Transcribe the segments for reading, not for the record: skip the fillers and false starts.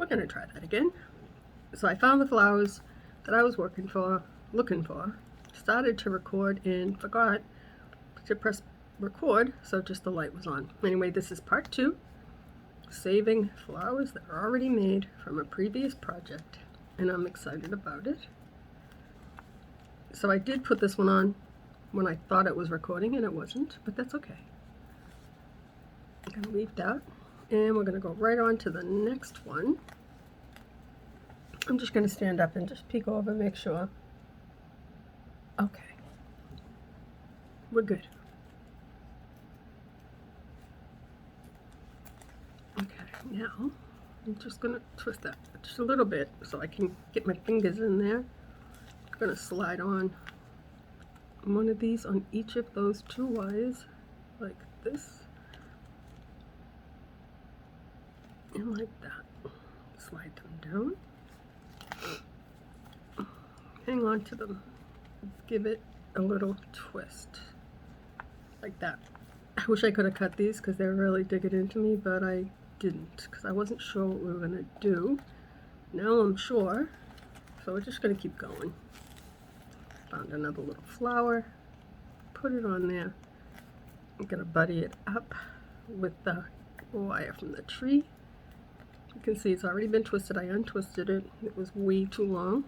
we're gonna try that again. So I found the flowers that I was looking for, started to record and forgot to press record, so just the light was on. Anyway, this is part 2, saving flowers that are already made from a previous project, and I'm excited about it. So I did put this one on when I thought it was recording, and it wasn't, but that's okay. I'm gonna leave that, and we're gonna go right on to the next one. I'm just gonna stand up and just peek over, make sure. Okay, we're good. Okay, now I'm just gonna twist that just a little bit so I can get my fingers in there. I'm gonna slide on one of these on each of those 2 wires, like this, and like that. Slide them down. Hang on to them. Give it a little twist, like that. I wish I could have cut these because they're really digging into me, but I didn't because I wasn't sure what we were going to do. Now I'm sure, so we're just going to keep going. Found another little flower, put it on there. I'm going to buddy it up with the wire from the tree. You can see it's already been twisted. I untwisted it. It was way too long.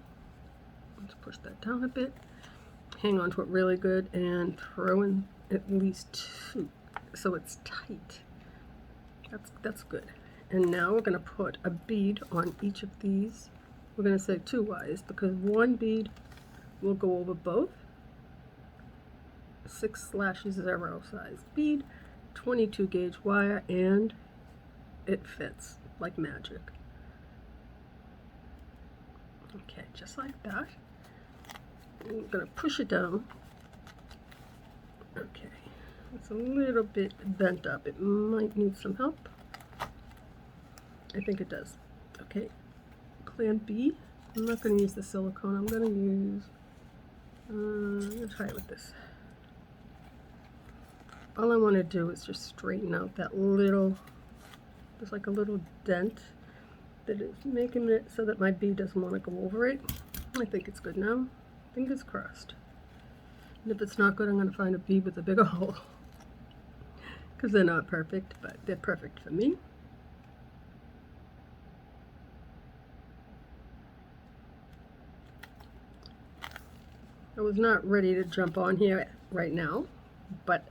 Let's push that down a bit. Hang on to it really good and throw in at least 2 so it's tight. That's good. And now we're going to put a bead on each of these. We're going to say 2 wires because 1 bead will go over both. 6/0 size bead, 22 gauge wire, and it fits like magic. Okay, just like that. I'm going to push it down. Okay, it's a little bit bent up. It might need some help. I think it does. Okay, plan B. I'm not going to use the silicone. I'm going to use, I'm going to try it with this. All I want to do is just straighten out that little, there's like a little dent that is making it so that my bead doesn't want to go over it. I think it's good now. Fingers crossed. And if it's not good, I'm going to find a bead with a bigger hole. Because they're not perfect, but they're perfect for me. I was not ready to jump on here right now, but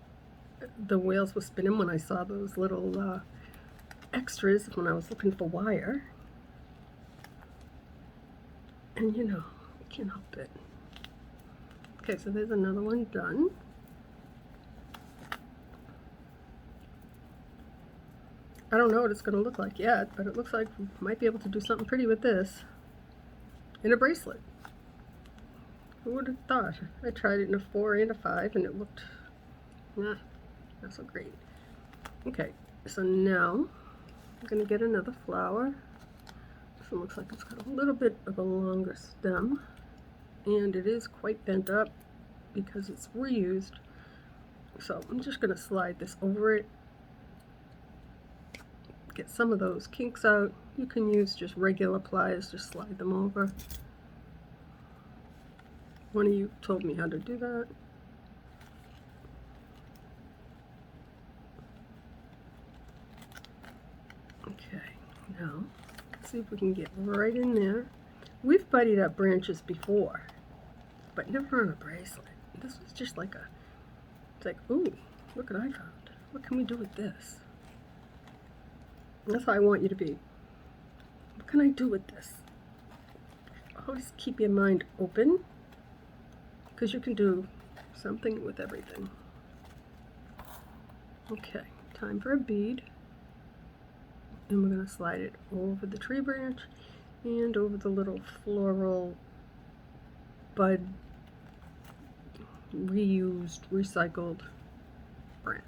the wheels were spinning when I saw those little extras when I was looking for wire. And you know, I can't help it. Okay, so there's another one done. I don't know what it's going to look like yet, but it looks like we might be able to do something pretty with this in a bracelet. Who would have thought? I tried it in a 4 and a 5 and it looked, not so great. Okay, so now I'm going to get another flower. This one looks like it's got a little bit of a longer stem, and it is quite bent up because it's reused. So I'm just going to slide this over it, get some of those kinks out. You can use just regular pliers, just slide them over. One of you told me how to do that. Okay, now let's see if we can get right in there. We've buddied up branches before, but never on a bracelet. This was just like a, it's like, ooh, look what I found. What can we do with this? And that's how I want you to be. What can I do with this? Always keep your mind open, because you can do something with everything. Okay, time for a bead. And we're going to slide it over the tree branch and over the little floral bud reused, recycled branch.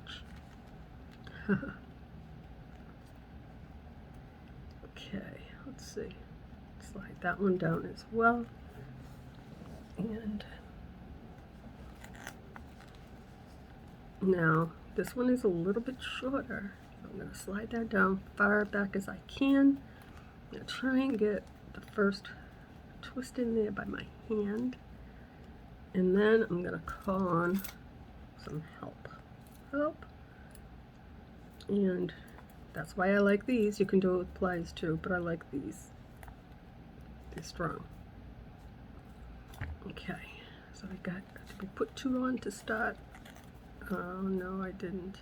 Okay, let's see. Slide that one down as well. And now this one is a little bit shorter. I'm going to slide that down far back as I can. I'm going to try and get the first twist in there by my hand, and then I'm going to call on some help. And that's why I like these. You can do it with pliers too, but I like these. They're strong. Okay, so did we put 2 on to start? Oh no, I didn't.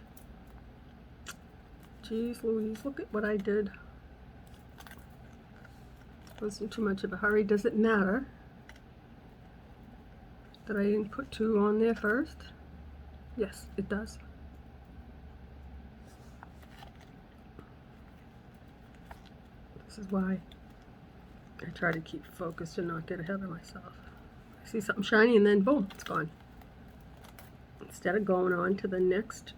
Jeez Louise, look at what I did. Wasn't too much of a hurry. Does it matter that I didn't put 2 on there first? Yes, it does. This is why I try to keep focused and not get ahead of myself. I see something shiny and then boom, it's gone. Instead of going on to the next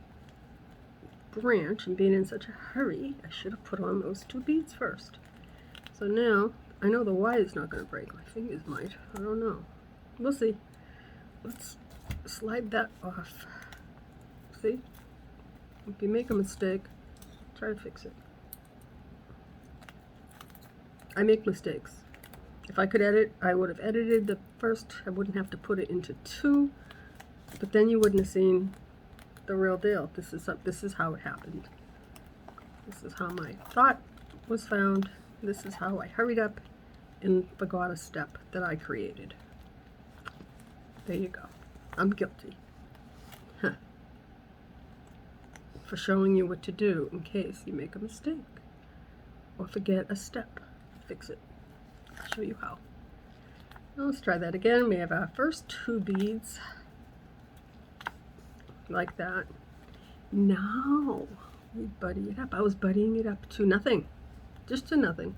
branch and being in such a hurry, I should have put on those 2 beads first. So now, I know the wire is not going to break. My fingers might. I don't know. We'll see. Let's slide that off. See? If you make a mistake, try to fix it. I make mistakes. If I could edit, I would have edited the first. I wouldn't have to put it into 2, but then you wouldn't have seen the real deal. This is how it happened. This is how my thought was found. This is how I hurried up and forgot a step that I created. There you go. I'm guilty. For showing you what to do in case you make a mistake or forget a step. Fix it. I'll show you how. Now let's try that again. We have our first 2 beads like that. Now we buddy it up. I was buddying it up to nothing. Just to nothing.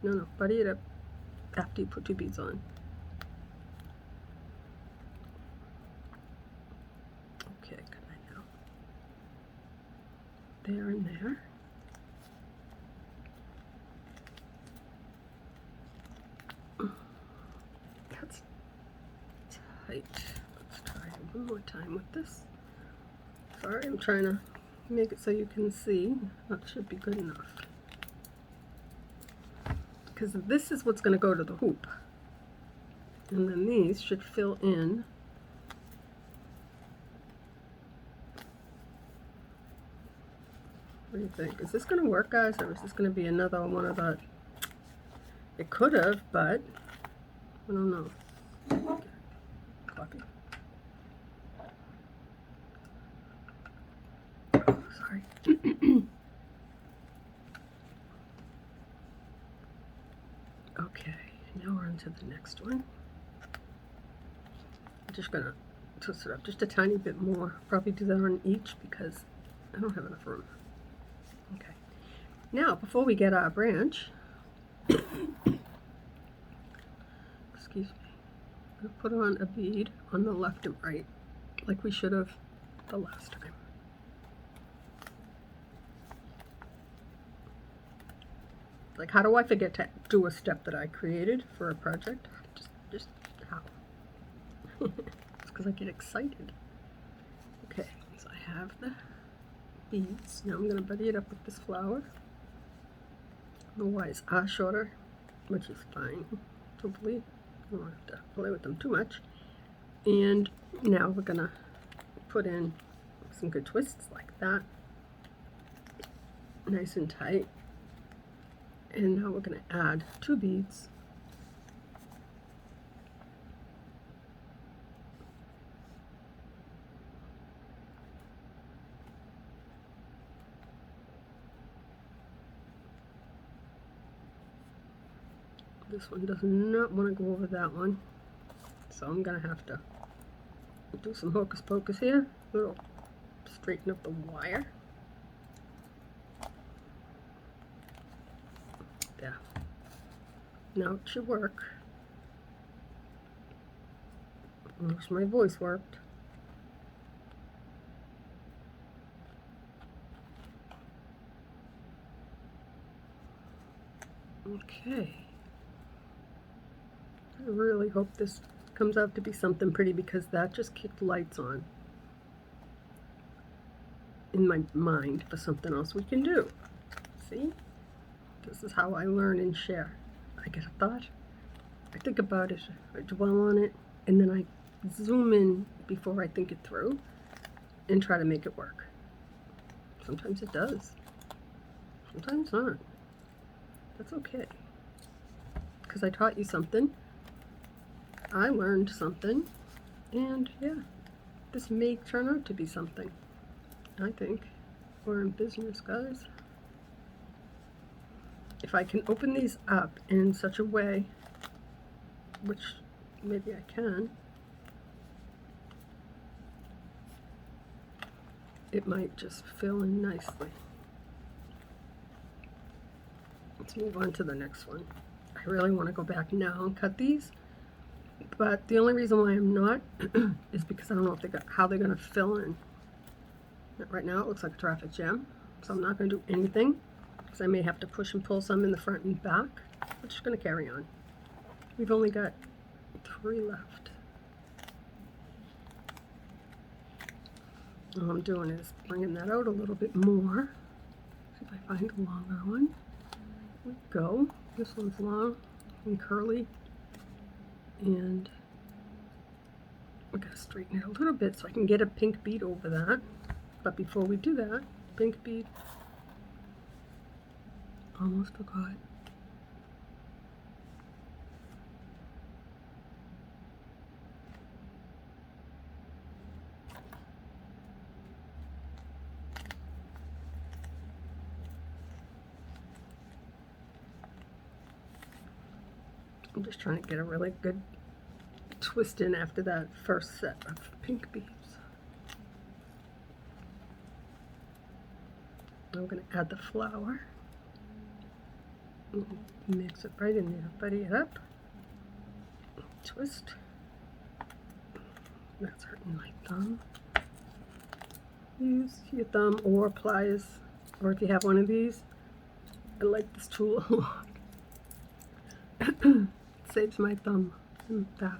No, buddy it up after you put 2 beads on. Okay, good. I know. There and there. That's tight. Let's try it one more time with this. Sorry, I'm trying to make it so you can see. That should be good enough. Because this is what's going to go to the hoop. And then these should fill in. What do you think? Is this going to work, guys, or is this going to be another one of the... It could have, but I don't know. Coffee. Oh, sorry. Okay, now we're on to the next one. I'm just going to twist it up just a tiny bit more. Probably do that on each because I don't have enough room. Okay. Now, before we get our branch, excuse me, I'm going to put on a bead on the left and right, like we should have the last time. Like, how do I forget to do a step that I created for a project? Just how? It's because I get excited. Okay, so I have the beads. Now I'm going to buddy it up with this flower. The wires are shorter, which is fine. Hopefully, I don't have to play with them too much. And now we're going to put in some good twists like that. Nice and tight. And now we're going to add 2 beads. This one does not want to go over that one, so I'm going to have to do some hocus pocus here. Little straighten up the wire. There. Now it should work. I wish my voice worked. Okay. I really hope this comes out to be something pretty because that just kicked lights on in my mind for something else we can do. See? This is how I learn and share. I get a thought, I think about it, I dwell on it, and then I zoom in before I think it through and try to make it work. Sometimes it does. Sometimes not. That's okay. Because I taught you something. I learned something. And yeah, this may turn out to be something. I think we're in business, guys. If I can open these up in such a way, which maybe I can, it might just fill in nicely. Let's move on to the next one. I really want to go back now and cut these, but the only reason why I'm not is because I don't know if how they're going to fill in. Right now it looks like a traffic jam, so I'm not going to do anything, because I may have to push and pull some in the front and back. We're just going to carry on. We've only got 3 left. All I'm doing is bringing that out a little bit more. See if I find a longer one. Here we go. This one's long and curly, and we're going to straighten it a little bit so I can get a pink bead over that. But before we do that, pink bead, almost forgot. I'm just trying to get a really good twist in after that first set of pink beads. I'm going to add the flower. Mix it right in there. Buddy it up. Twist. That's hurting my thumb. Use your thumb or pliers, or if you have one of these. I like this tool a lot. Saves my thumb and that.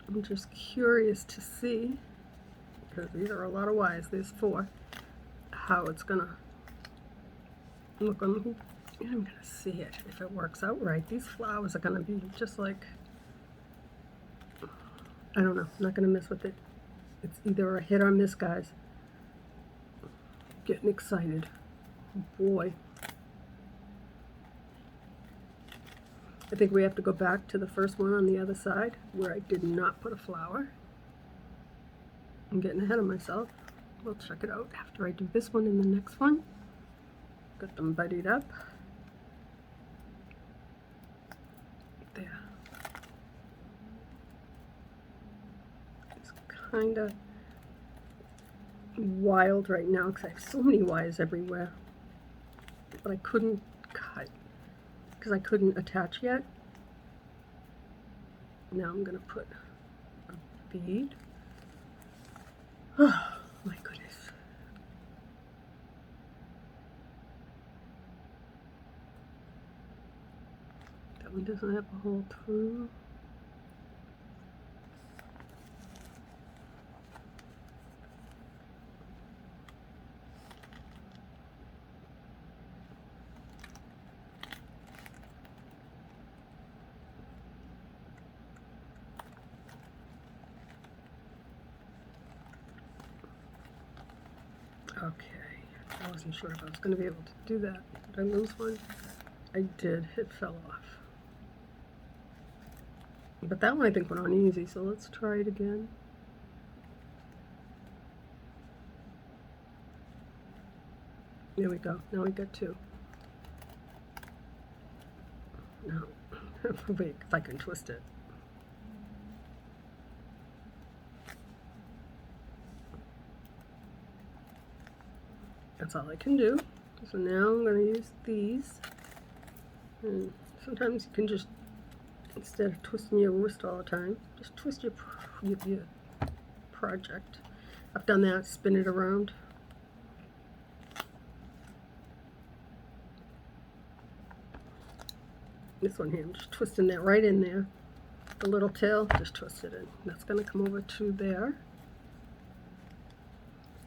I'm just curious to see, because these are a lot of Y's, there's 4, how it's gonna look on the hoop. And I'm gonna see it if it works out right. These flowers are gonna be just like, I don't know, I'm not gonna mess with it. It's either a hit or miss, guys. Getting excited. Boy. I think we have to go back to the first one on the other side where I did not put a flower. I'm getting ahead of myself. We'll check it out after I do this one and the next one. Got them buddied up. There. It's kind of wild right now because I have so many wires everywhere. But I couldn't cut because I couldn't attach yet. Now I'm going to put a bead. Oh my goodness. That one doesn't have a hole through. Okay, I wasn't sure if I was going to be able to do that. Did I lose one? I did. It fell off. But that one I think went on easy, so let's try it again. There we go. Now we got 2. No. Wait, if I can twist it. That's all I can do. So now I'm going to use these. And sometimes you can just, instead of twisting your wrist all the time, just twist your project. I've done that, spin it around. This one here, I'm just twisting that right in there. The little tail, just twist it in. That's going to come over to there.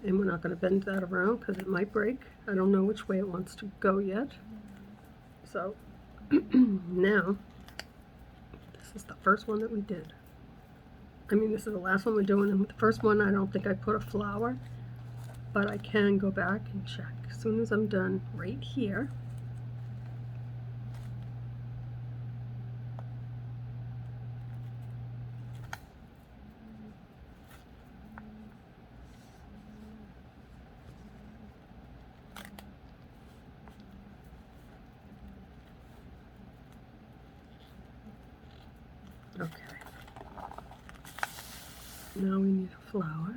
And we're not going to bend that around because it might break. I don't know which way it wants to go yet. So now, this is the first one that we did. I mean, this is the last one we're doing. And the first one, I don't think I put a flower, but I can go back and check. As soon as I'm done right here, okay. Now we need a flower.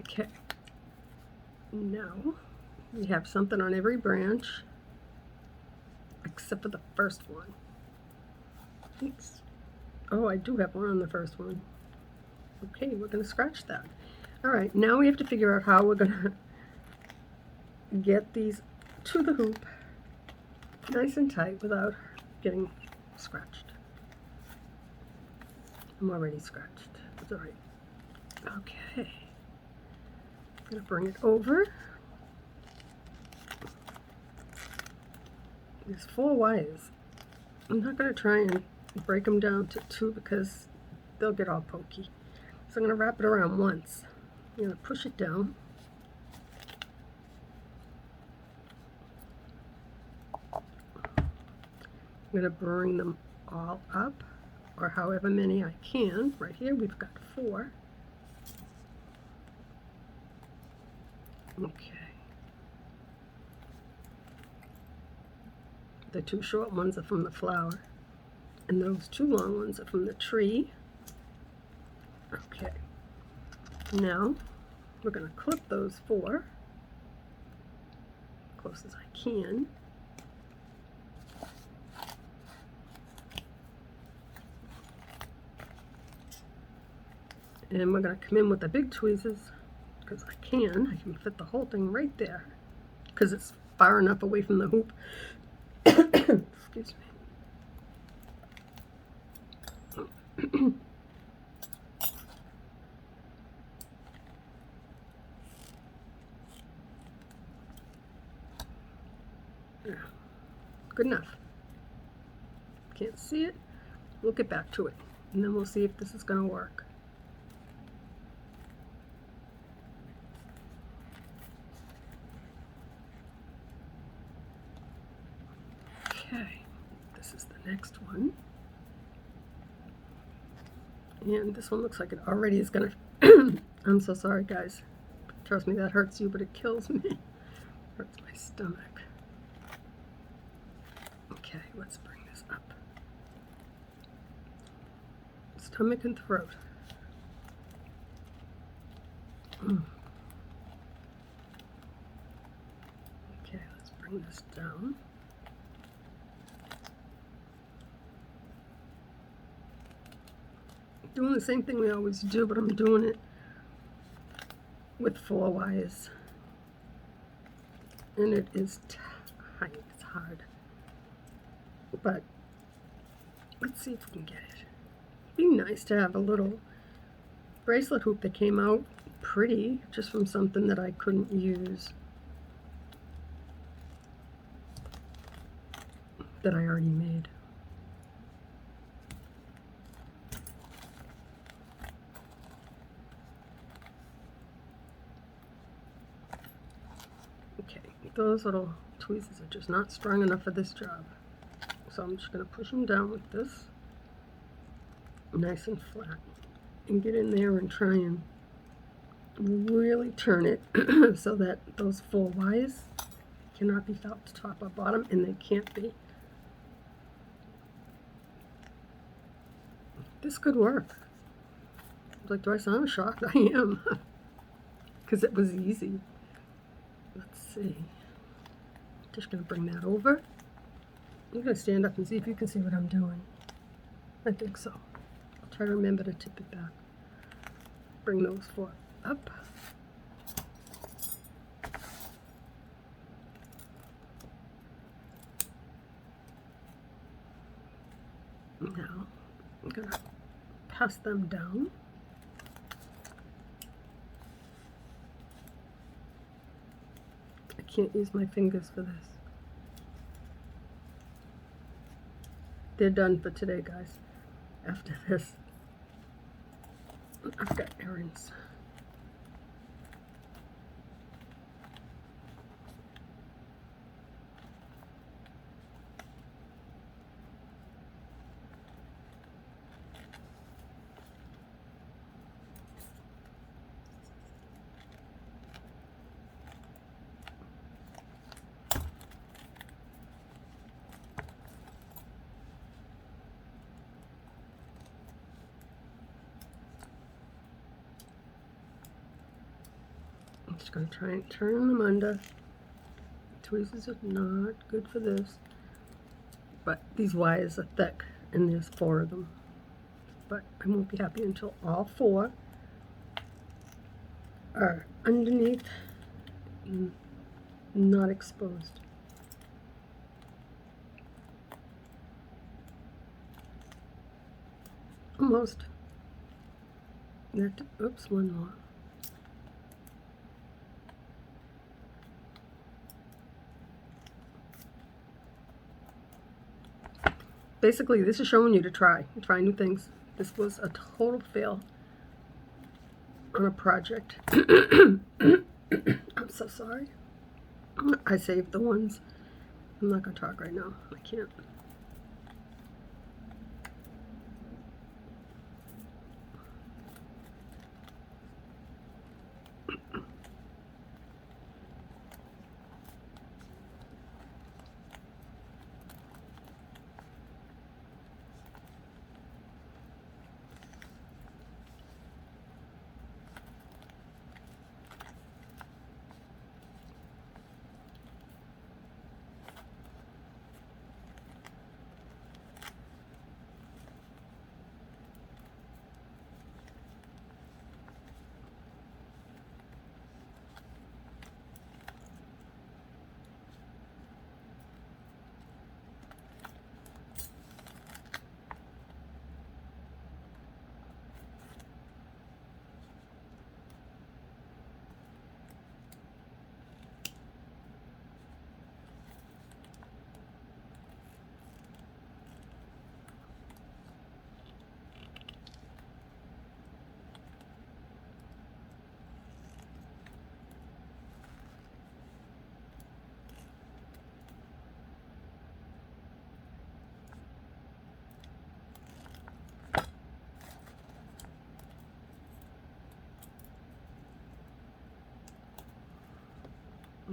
Okay, now we have something on every branch except for the first one. Oops. Oh, I do have one on the first one. Okay, we're going to scratch that. Alright, now we have to figure out how we're going to get these to the hoop nice and tight without getting scratched. I'm already scratched. It's alright. Okay. I'm going to bring it over. There's 4 wires. I'm not going to try and break them down to 2 because they'll get all pokey. So I'm going to wrap it around once. I'm going to push it down. I'm going to bring them all up, or however many I can. Right here we've got 4. Okay. The 2 short ones are from the flower, and those 2 long ones are from the tree. Okay. Now we're going to clip those 4 close as I can. And we're going to come in with the big tweezers because I can fit the whole thing right there because it's far enough away from the hoop. Excuse me. Yeah. Good enough. Can't see it? We'll get back to it and then we'll see if this is going to work. Okay, this is the next one. And this one looks like it already is going to... I'm so sorry, guys. Trust me, that hurts you, but it kills me. Hurts my stomach. Okay, let's bring this up. Stomach and throat. Okay, let's bring this down. Doing the same thing we always do, but I'm doing it with 4 wires. And it is tight, it's hard. But let's see if we can get it. It'd be nice to have a little bracelet hoop that came out pretty, just from something that I couldn't use, that I already made. Okay, those little tweezers are just not strong enough for this job. So I'm just going to push them down with this. nice and flat, and get in there and try and really turn it so that those 4 wires cannot be felt to top or bottom, and they can't be. This could work. Like, do I sound shocked? I am. Because it was easy. Let's see. Just going to bring that over. I'm going to stand up and see if you can see what I'm doing. I think so. I'll try to remember to tip it back. Bring those 4 up. Now, I'm going to pass them down. I can't use my fingers for this. They're done for today, guys. After this, I've got errands. I'm just going to try and turn them under. Tweezers are not good for this. But these wires are thick, and there's 4 of them. But I won't be happy until all 4 are underneath and not exposed. Almost. Oops, one more. Basically, this is showing you to try new things. This was a total fail on a project. I'm so sorry. I saved the ones. I'm not going to talk right now. I can't.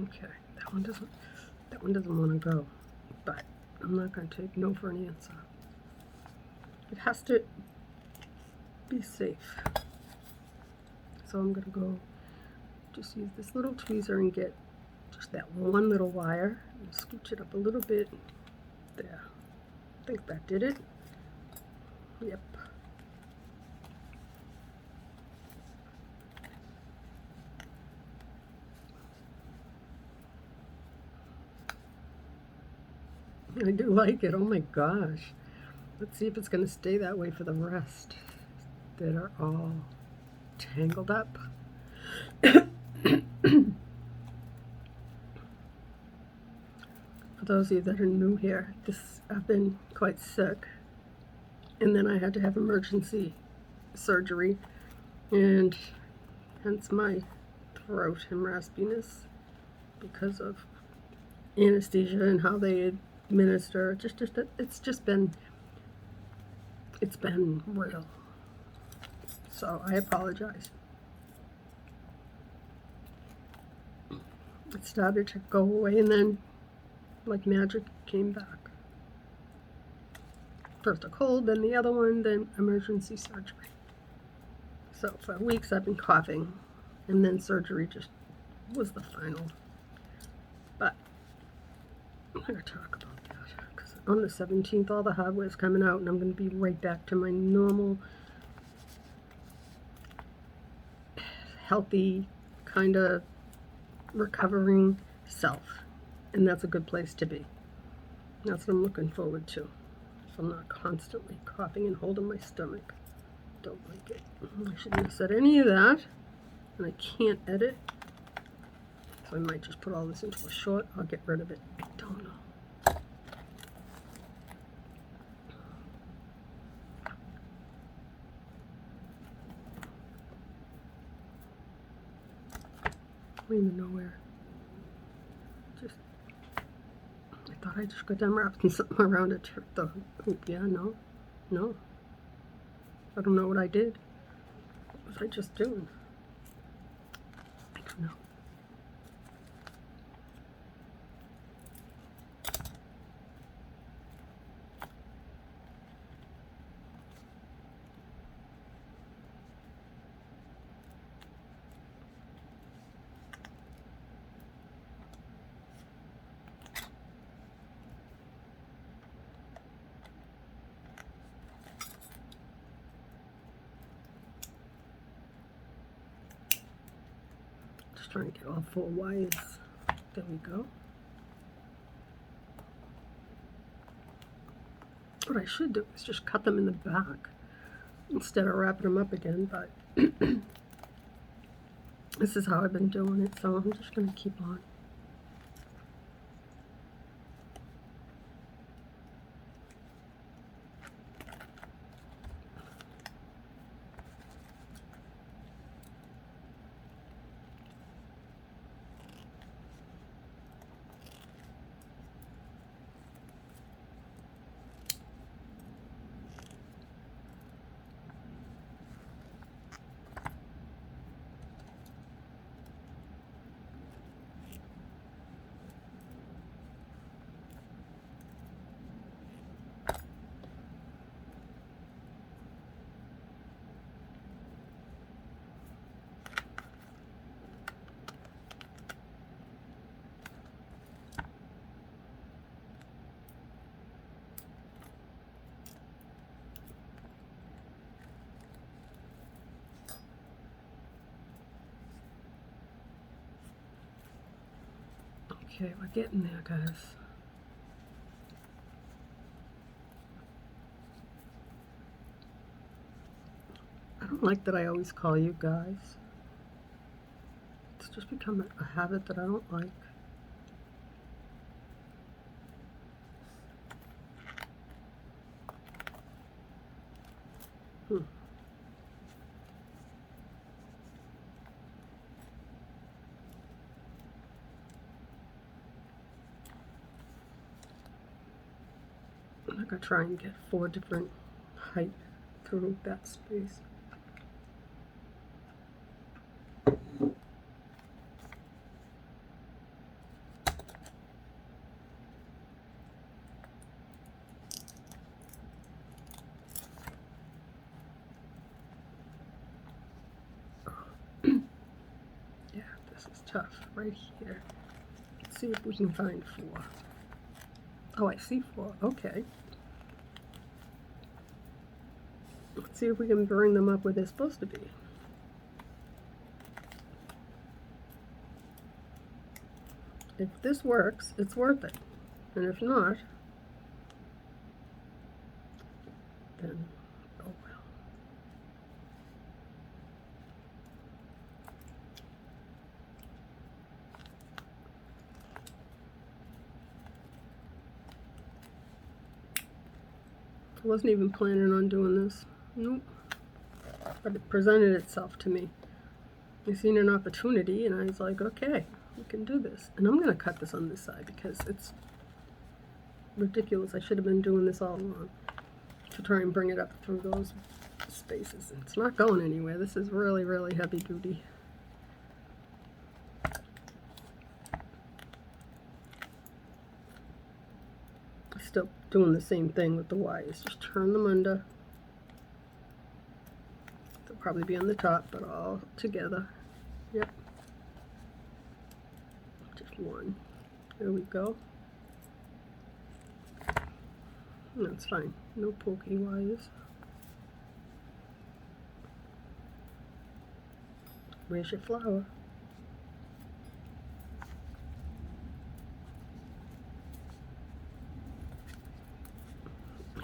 Okay, that one doesn't want to go, but I'm not going to take no for an answer. It has to be safe. So I'm going to go just use this little tweezer and get just that one little wire and scooch it up a little bit. There. I think that did it. Yep. I do like it. Oh my gosh. Let's see if it's going to stay that way for the rest that are all tangled up. For those of you that are new here, I've been quite sick, and then I had to have emergency surgery, and hence my throat and raspiness because of anesthesia and how they administer. It's just been it's been real. So I apologize. It started to go away and then, like magic, came back. First a cold, then the other one, then emergency surgery. So for weeks I've been coughing, and then surgery just was the final. But I'm not going to talk about that, because on the 17th all the hardware's coming out and I'm going to be right back to my normal, healthy, kind of recovering self. And that's a good place to be. That's what I'm looking forward to. So I'm not constantly coughing and holding my stomach. Don't like it. I shouldn't have said any of that. And I can't edit. So I might just put all this into a short. I'll get rid of it. I don't know. I don't even know where. Just, I thought I just got done wrapping something around it. The hoop. Yeah, no. I don't know what I did. What was I just doing? I don't know. Just trying to get all 4 wires. There we go. What I should do is just cut them in the back instead of wrapping them up again, but this is how I've been doing it, so I'm just going to keep on. Okay, we're getting there, guys. I don't like that I always call you guys. It's just become a habit that I don't like. I'm going to try and get 4 different height through that space. Yeah, this is tough right here. Let's see if we can find 4. Oh, I see 4. Okay. Let's see if we can bring them up where they're supposed to be. If this works, it's worth it. And if not, then oh well. I wasn't even planning on doing this. Nope. But it presented itself to me. I seen an opportunity and I was like, okay, we can do this. And I'm going to cut this on this side because it's ridiculous. I should have been doing this all along. to try and bring it up through those spaces. It's not going anywhere. This is really, really heavy duty. Still doing the same thing with the wires. Just turn them under. They'll probably be on the top, but all together. Yep. Just one. There we go. That's fine. No pokey wires. Where's your flower?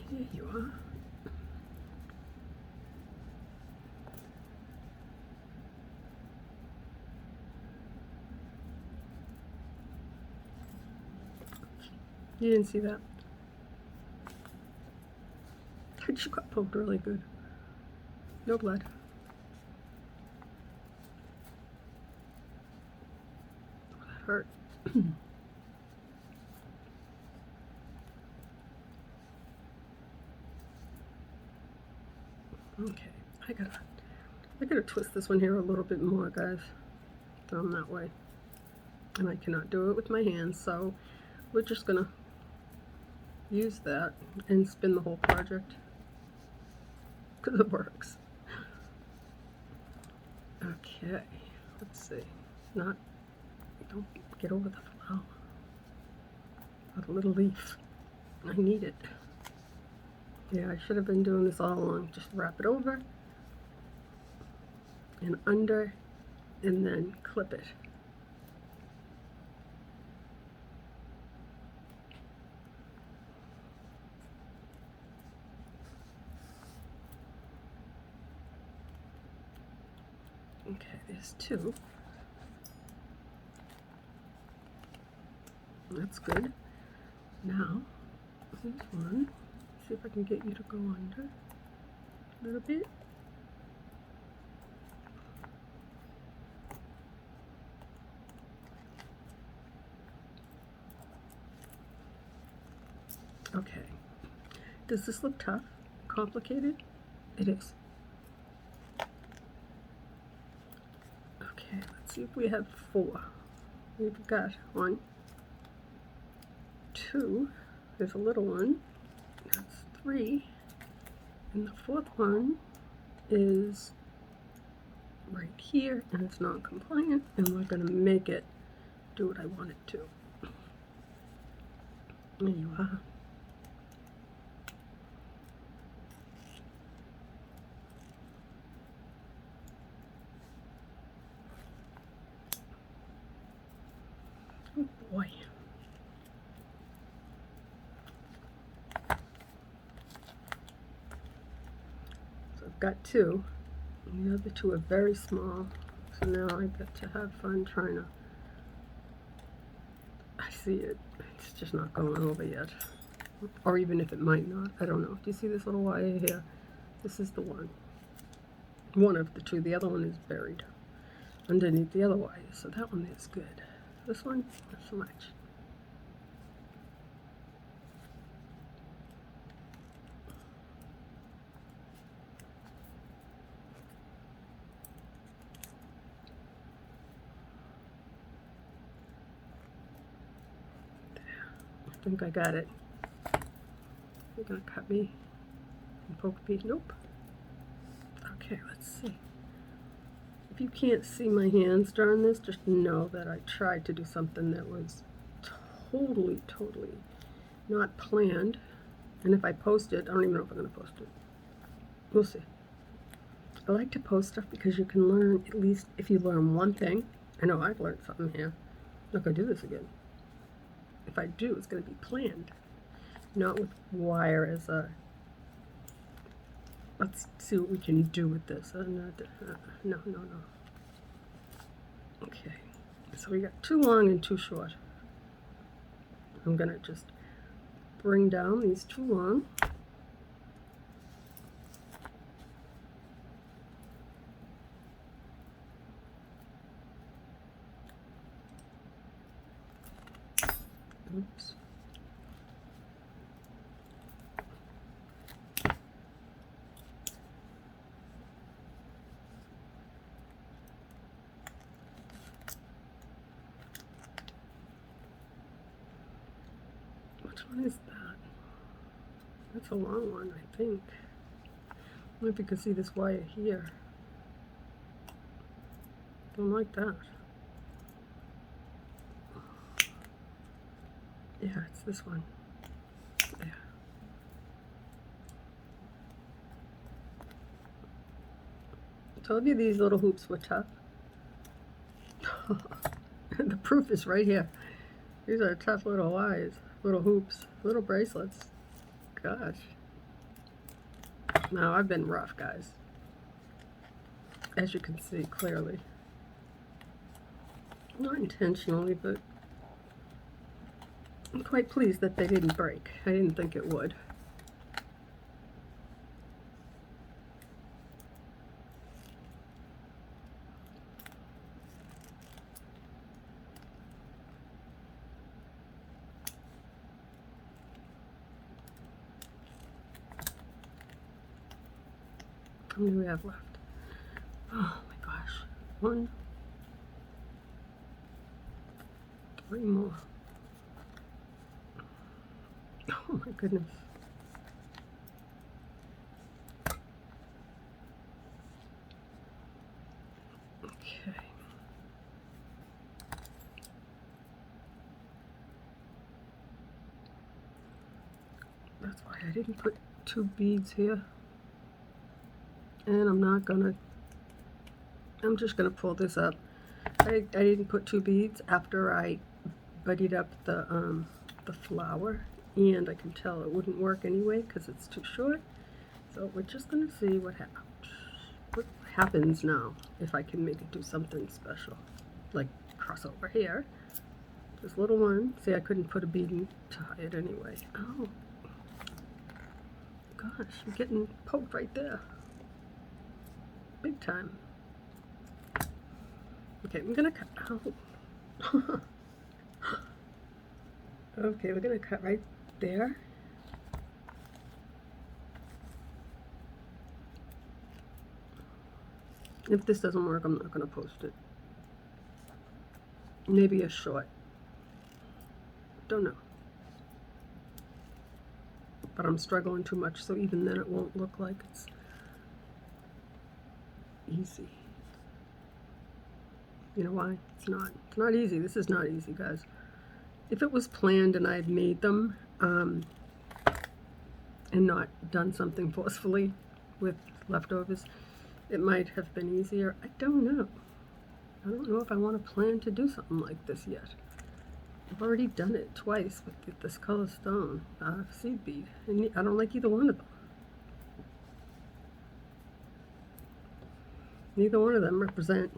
Here you are. You didn't see that. I just got poked really good. No blood. That hurt. Okay, I gotta twist this one here a little bit more, guys. Down that way. And I cannot do it with my hands, so we're just gonna use that and spin the whole project. Because it works. Okay, let's see. Don't get over the flower. Got a little leaf. I need it. Yeah, I should have been doing this all along. Just wrap it over and under and then clip it. Okay, there's two. That's good. Now, here's one. See if I can get you to go under a little bit. Okay. Does this look tough? Complicated? It is. Okay, let's see if we have four. We've got 1, 2. There's a little one. That's 3. And the fourth one is right here, and it's non-compliant, and we're going to make it do what I want it to. There you are. Oh boy. So I've got 2. And the other 2 are very small. So now I get to have fun trying to... I see it. It's just not going over yet. Or even if it might not. I don't know. Do you see this little wire here? This is the one. One of the 2. The other one is buried underneath the other wire. So that one is good. This one, not so much. I think I got it. You're gonna cut me and poke me? Nope. Okay, let's see. If you can't see my hands during this, just know that I tried to do something that was totally not planned. And if I post it, I don't even know if I'm gonna post it. We'll see. I like to post stuff because you can learn, at least if you learn one thing. I know I've learned something here. I'm not gonna do this again. If I do, it's gonna be planned. Not with wire as a, let's see what we can do with this. No. Okay, so we got 2 long and 2 short. I'm gonna just bring down these 2 long. Oops. one is that? That's a long one, I think. I don't know if you can see this wire here. Don't like that. Yeah, it's this one. There. I told you these little hoops were tough. The proof is right here. These are tough little wires, little hoops, little bracelets. Gosh. Now I've been rough, guys. As you can see clearly. Not intentionally, but I'm quite pleased that they didn't break. I didn't think it would. How many do we have left? Oh my gosh. 1, 3 more. Oh my goodness. Okay. That's why I didn't put 2 beads here. And I'm just gonna pull this up. I didn't put 2 beads after I buddied up the flower, and I can tell it wouldn't work anyway because it's too short. So we're just gonna see what happens now if I can make it do something special, like cross over here. This little one. See, I couldn't put a bead in to tie it anyway. Oh gosh, I'm getting poked right there. Big time. Okay, I'm gonna cut out. Okay, we're gonna cut right there. If this doesn't work, I'm not gonna post it. Maybe a short. Don't know. But I'm struggling too much, so even then it won't look like it's easy. You know why? It's not. It's not easy. This is not easy, guys. If it was planned and I had made them and not done something forcefully with leftovers, it might have been easier. I don't know. I don't know if I want to plan to do something like this yet. I've already done it twice with this color stone seed bead, and I don't like either one of them. Neither one of them represent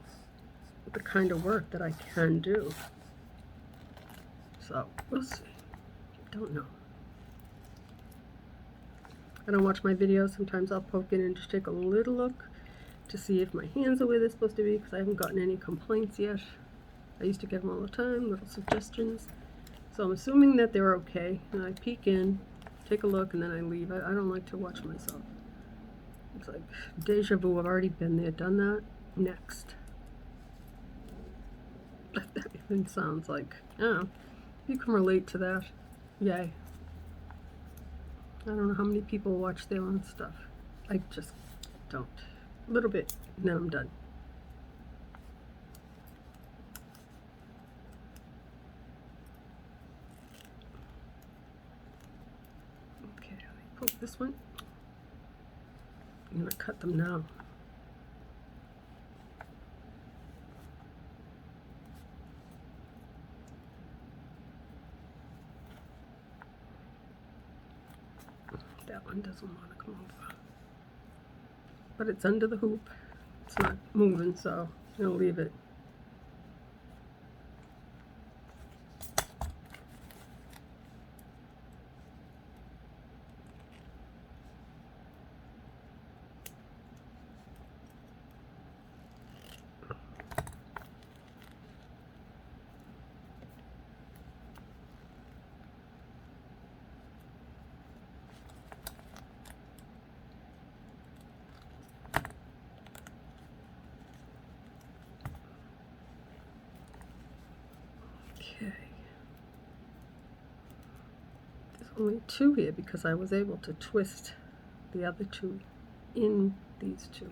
the kind of work that I can do. So, we'll see. Don't know. I don't watch my videos. Sometimes I'll poke in and just take a little look to see if my hands are where they're supposed to be, because I haven't gotten any complaints yet. I used to get them all the time, little suggestions. So I'm assuming that they're okay, and I peek in, take a look, and then I leave. I don't like to watch myself. It's like deja vu. I've already been there, done that. Next. That even sounds like, oh, you can relate to that. Yay. I don't know how many people watch their own stuff. I just don't. A little bit, and then I'm done. Okay, let me pull this one. I'm gonna cut them now. That one doesn't want to come over. But it's under the hoop. It's not moving, so I'm gonna leave it. only 2 here because I was able to twist the other 2 in these 2.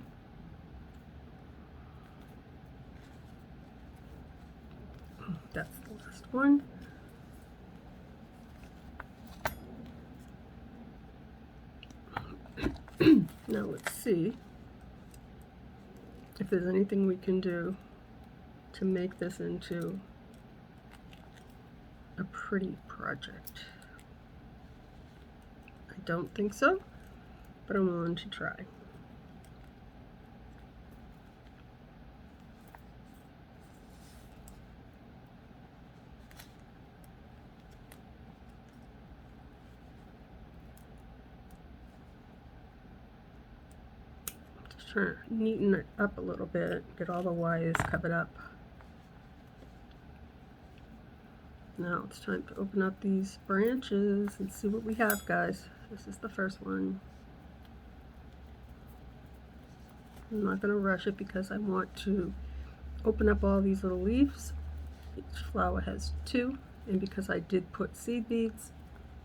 That's the last one. Now let's see if there's anything we can do to make this into a pretty project. I don't think so, but I'm willing to try. Just trying to neaten it up a little bit, get all the wires covered up. Now it's time to open up these branches and see what we have, guys. This is the first one. I'm not going to rush it because I want to open up all these little leaves. Each flower has 2, and because I did put seed beads,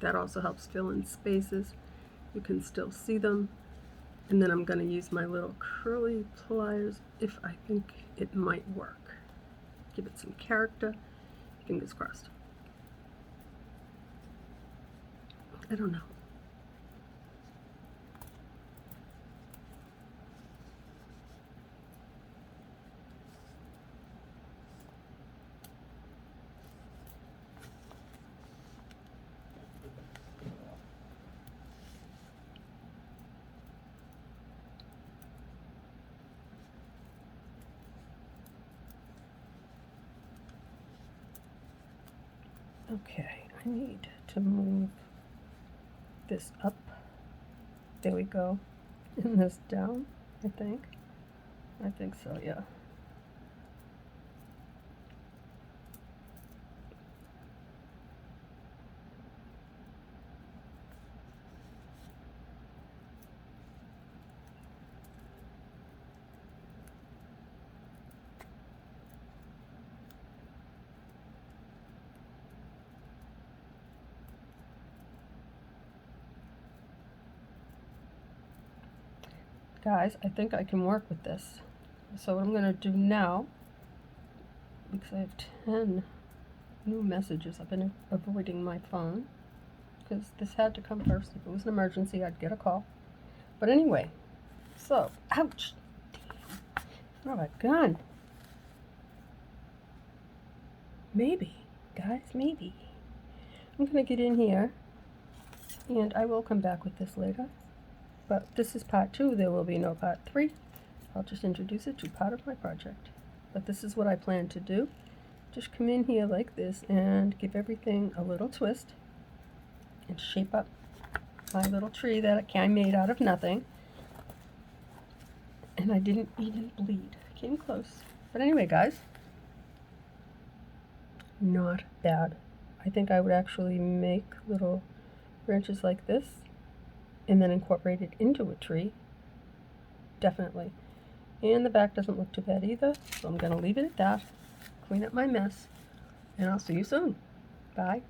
that also helps fill in spaces. You can still see them. And then I'm going to use my little curly pliers if I think it might work. Give it some character. Fingers crossed. I don't know. Okay, I need to move this up. There we go. And this down, I think. I think so, yeah. Guys, I think I can work with this. So what I'm going to do now, because I have 10 new messages, I've been avoiding my phone, because this had to come first. If it was an emergency, I'd get a call. But anyway, so, ouch! Damn. Oh, a gun. Maybe, guys, maybe. I'm going to get in here, and I will come back with this later. But this is part 2. There will be no part 3. I'll just introduce it to part of my project. But this is what I plan to do. Just come in here like this and give everything a little twist and shape up my little tree that I made out of nothing. And I didn't even bleed. I came close. But anyway, guys, not bad. I think I would actually make little branches like this and then incorporate it into a tree. Definitely. And the back doesn't look too bad either, so I'm going to leave it at that, clean up my mess, and I'll see you soon. Bye.